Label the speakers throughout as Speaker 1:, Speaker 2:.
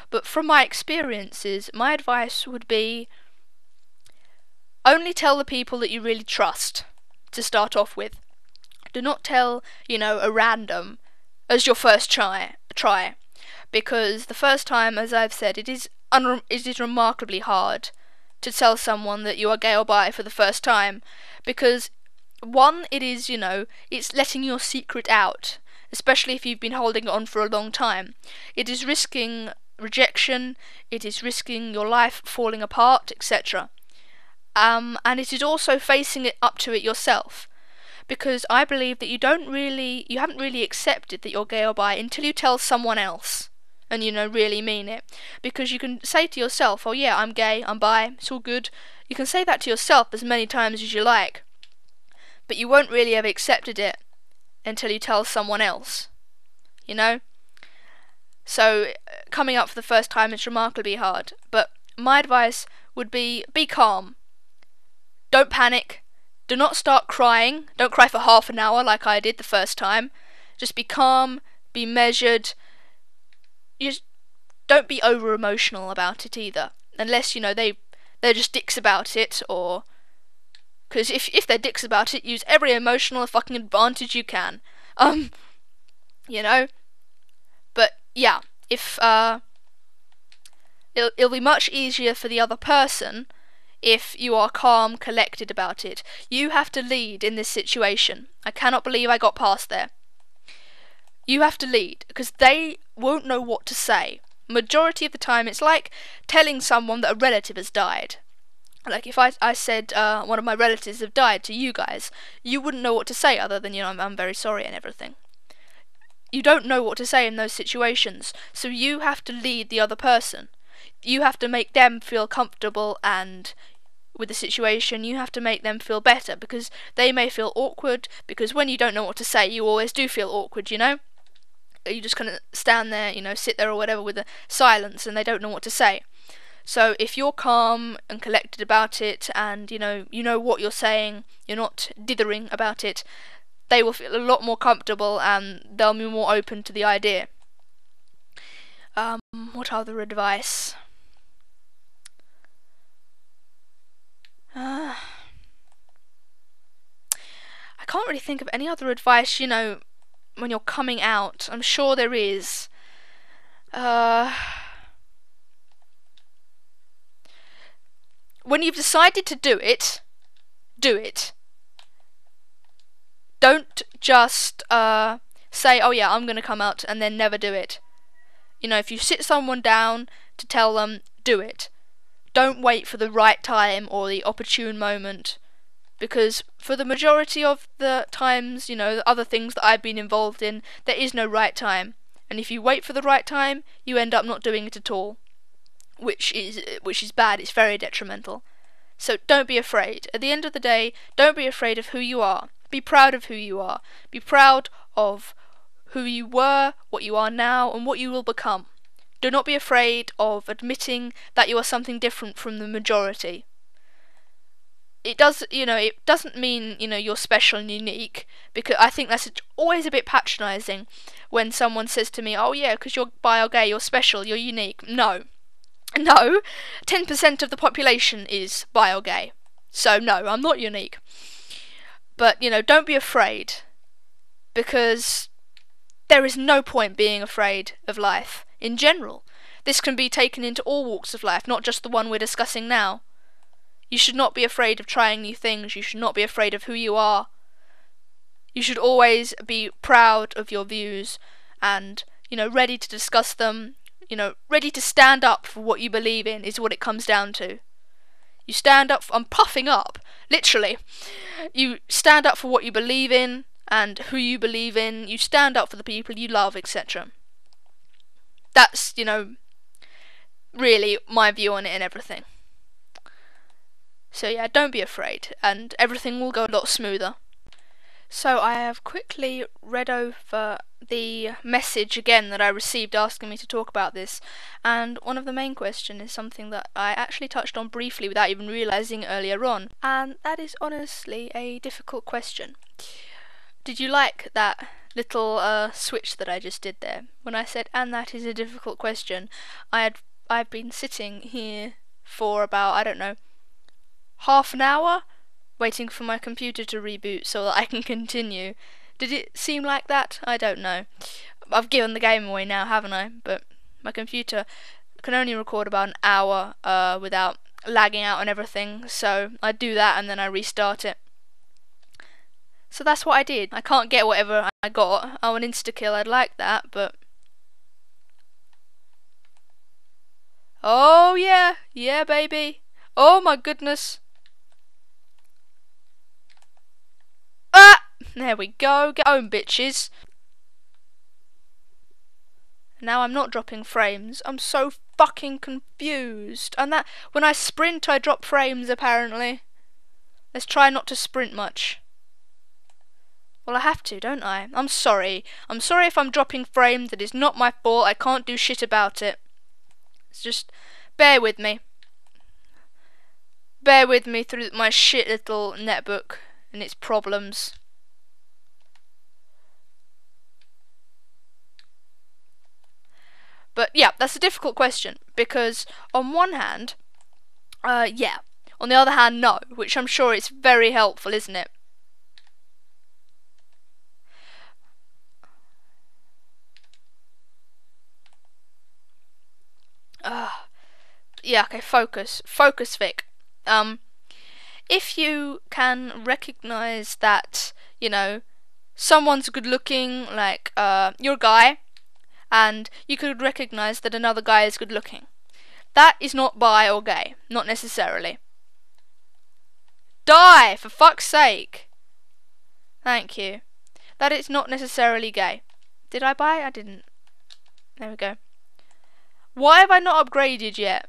Speaker 1: But from my experiences, my advice would be only tell the people that you really trust to start off with. Do not tell, a random as your first try. Because the first time, as I've said, it is remarkably hard to tell someone that you are gay or bi for the first time, because one, it is, it's letting your secret out, especially if you've been holding it on for a long time. It is risking rejection, it is risking your life falling apart, etc. And it is also facing it up to it yourself, because I believe that you haven't really accepted that you're gay or bi until you tell someone else, and really mean it. Because you can say to yourself, oh yeah, I'm gay, I'm bi, it's all good. You can say that to yourself as many times as you like, but you won't really have accepted it until you tell someone else, So coming up for the first time is remarkably hard, but my advice would be calm. Don't panic. Do not start crying. Don't cry for half an hour like I did the first time. Just be calm, be measured. Just don't be over emotional about it either, unless they're just dicks about it, or because if they're dicks about it, use every emotional fucking advantage you can. But yeah, if it'll be much easier for the other person if you are calm, collected about it. You have to lead in this situation. I cannot believe I got past there. You have to lead, because they won't know what to say. Majority of the time, it's like telling someone that a relative has died. Like if I said one of my relatives have died to you guys, you wouldn't know what to say other than, I'm very sorry and everything. You don't know what to say in those situations, so you have to lead the other person. You have to make them feel comfortable, and with the situation, you have to make them feel better, because they may feel awkward, because when you don't know what to say, you always do feel awkward, You just kind of stand there, sit there or whatever with a silence, and they don't know what to say. So if you're calm and collected about it, and you know what you're saying, you're not dithering about it, they will feel a lot more comfortable, and they'll be more open to the idea. What other advice? I can't really think of any other advice, when you're coming out. I'm sure there is. When you've decided to do it, do it. Don't just say, oh yeah, I'm going to come out, and then never do it. If you sit someone down to tell them, do it. Don't wait for the right time or the opportune moment, because for the majority of the times, the other things that I've been involved in, there is no right time. And if you wait for the right time, you end up not doing it at all, which is bad. It's very detrimental. So don't be afraid. At the end of the day, don't be afraid of who you are. Be proud of who you are. Be proud of who you were, what you are now, and what you will become. Do not be afraid of admitting that you are something different from the majority. It doesn't mean, you're special and unique, because I think that's always a bit patronising when someone says to me, oh yeah, because you're bi or gay, you're special, you're unique. No, 10% of the population is bi or gay, so no, I'm not unique. But, don't be afraid, because there is no point being afraid of life in general. This can be taken into all walks of life, not just the one we're discussing now. You should not be afraid of trying new things. You should not be afraid of who you are. You should always be proud of your views and, ready to discuss them. Ready to stand up for what you believe in is what it comes down to. You stand up I'm puffing up, literally. You stand up for what you believe in and who you believe in. You stand up for the people you love, etc. That's, really my view on it and everything. So yeah, don't be afraid, and everything will go a lot smoother. So I have quickly read over the message again that I received asking me to talk about this, and one of the main questions is something that I actually touched on briefly without even realising earlier on, and that is honestly a difficult question. Did you like that little switch that I just did there. When I said, and that is a difficult question, I've been sitting here for about, I don't know, half an hour, waiting for my computer to reboot so that I can continue. Did it seem like that? I don't know. I've given the game away now, haven't I? But my computer can only record about an hour without lagging out and everything, so I do that and then I restart it. So that's what I did. I can't get whatever I got. Oh, an insta-kill, I'd like that, but... Oh yeah, yeah baby. Oh my goodness. Ah! There we go, get home bitches. Now I'm not dropping frames. I'm so fucking confused. And that, when I sprint I drop frames apparently. Let's try not to sprint much. Well, I have to, don't I? I'm sorry. I'm sorry if I'm dropping frames. It is not my fault. I can't do shit about it. It's just, bear with me. Bear with me through my shit little netbook and its problems. But yeah, that's a difficult question because on one hand, yeah. On the other hand, no, which I'm sure is very helpful, isn't it? Yeah, okay, focus, Vic. If you can recognize that, you know, someone's good looking, like, you're a guy, and you could recognize that another guy is good looking. That is not bi or gay, not necessarily. Die, for fuck's sake! Thank you. That is not necessarily gay. Did I buy? I didn't. There we go. Why have I not upgraded yet?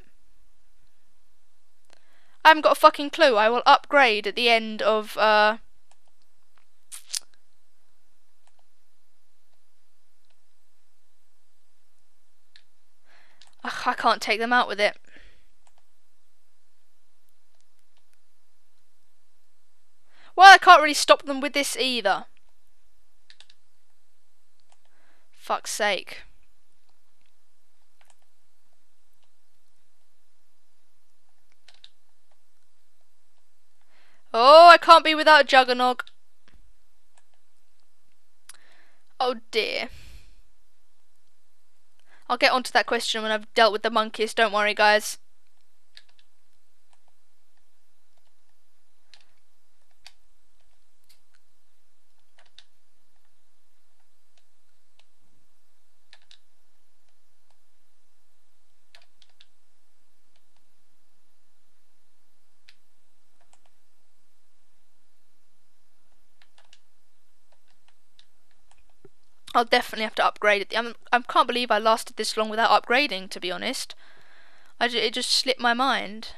Speaker 1: I haven't got a fucking clue. I will upgrade at the end of, Ugh, I can't take them out with it. Well, I can't really stop them with this either. Fuck's sake. Oh, I can't be without Juggernog. Oh dear. I'll get onto that question when I've dealt with the monkeys, don't worry guys. I'll definitely have to upgrade it. I can't believe I lasted this long without upgrading, to be honest. It just slipped my mind.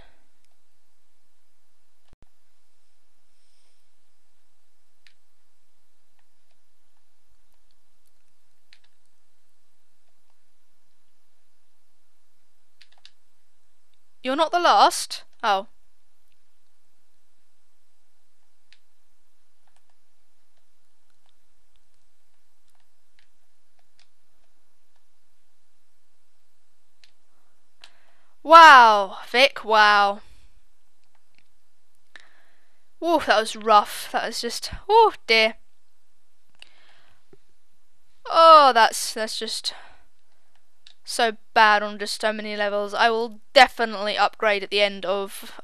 Speaker 1: You're not the last? Oh. Wow, Vic, wow. Ooh, that was rough. That was just, oh dear. Oh, that's just so bad on just so many levels. I will definitely upgrade at the end of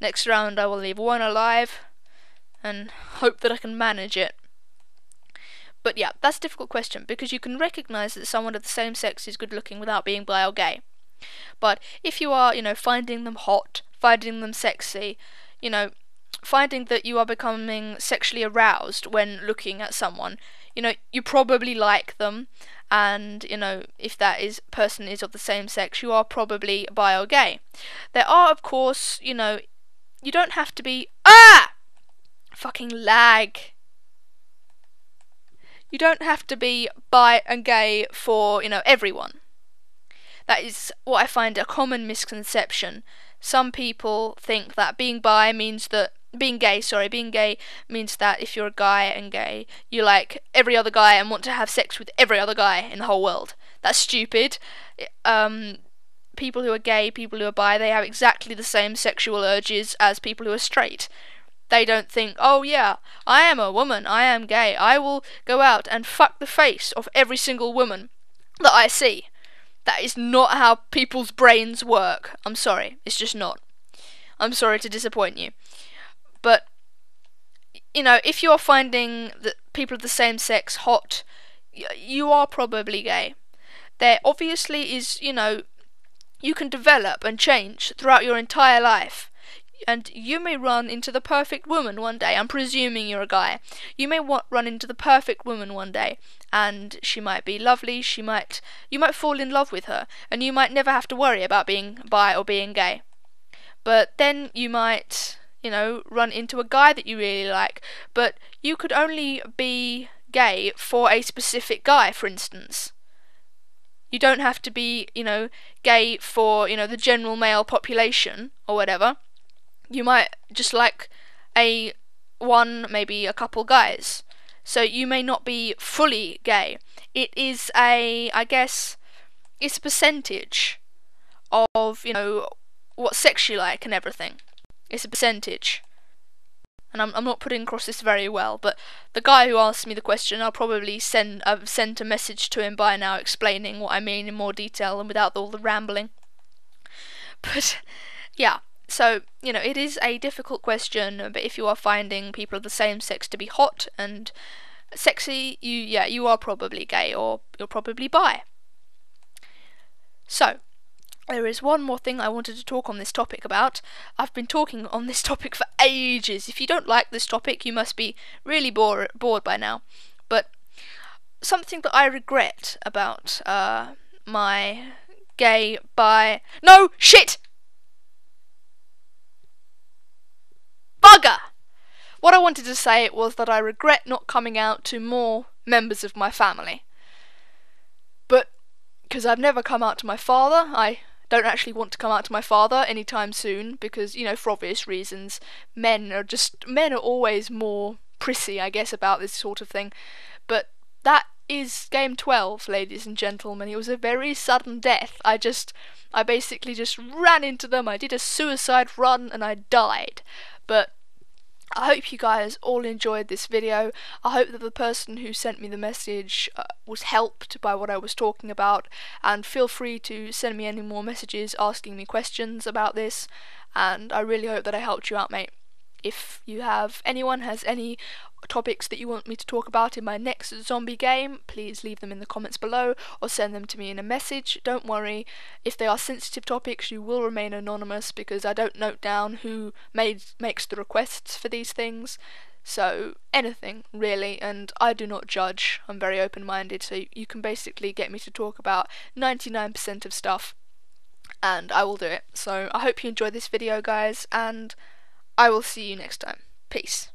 Speaker 1: next round. I will leave one alive and hope that I can manage it. But yeah, that's a difficult question because you can recognise that someone of the same sex is good looking without being bi or gay. But if you are, you know, finding them hot, finding them sexy, you know, finding that you are becoming sexually aroused when looking at someone, you know, you probably like them, and, you know, if that person is of the same sex, you are probably bi or gay. There are, of course, you know, you don't have to be, fucking lag. You don't have to be bi and gay for, you know, everyone. That is what I find a common misconception. Some people think that being bi means that being gay, sorry, being gay means that if you're a guy and gay, you like every other guy and want to have sex with every other guy in the whole world. That's stupid. People who are gay, people who are bi, they have exactly the same sexual urges as people who are straight. They don't think, oh yeah, I am a woman, I am gay, I will go out and fuck the face of every single woman that I see. That is not how people's brains work. I'm sorry, it's just not. I'm sorry to disappoint you. But, you know, if you're finding that people of the same sex hot, you are probably gay. There obviously is, you know, you can develop and change throughout your entire life. And you may run into the perfect woman one day. I'm presuming you're a guy. You may run into the perfect woman one day, and she might be lovely. You might fall in love with her, and you might never have to worry about being bi or being gay. But then you might, you know, run into a guy that you really like, but you could only be gay for a specific guy, for instance. You don't have to be, you know, gay for, you know, the general male population or whatever. You might just like maybe a couple guys. So you may not be fully gay. It is I guess, it's a percentage of, you know, what sex you like and everything. It's a percentage. And I'm not putting across this very well, but the guy who asked me the question, I'll probably sent a message to him by now explaining what I mean in more detail and without all the rambling. But yeah, so, you know, it is a difficult question, but if you are finding people of the same sex to be hot and sexy, you are probably gay, or you're probably bi. So, there is one more thing I wanted to talk on this topic about. I've been talking on this topic for ages. If you don't like this topic, you must be really bored by now. But something that I regret about my gay, bi... No! Shit! Bugger! What I wanted to say was that I regret not coming out to more members of my family. But, because I've never come out to my father, I don't actually want to come out to my father anytime soon, because, you know, for obvious reasons, men are always more prissy, I guess, about this sort of thing. But that is game 12, ladies and gentlemen. It was a very sudden death. I basically just ran into them, I did a suicide run, and I died. But I hope you guys all enjoyed this video. I hope that the person who sent me the message was helped by what I was talking about, and feel free to send me any more messages asking me questions about this, and I really hope that I helped you out, mate. If anyone has any topics that you want me to talk about in my next zombie game, please leave them in the comments below or send them to me in a message. Don't worry, if they are sensitive topics you will remain anonymous, because I don't note down who makes the requests for these things. So anything really, and I do not judge. I'm very open-minded, so you can basically get me to talk about 99% of stuff and I will do it. So I hope you enjoyed this video, guys, and I will see you next time. Peace.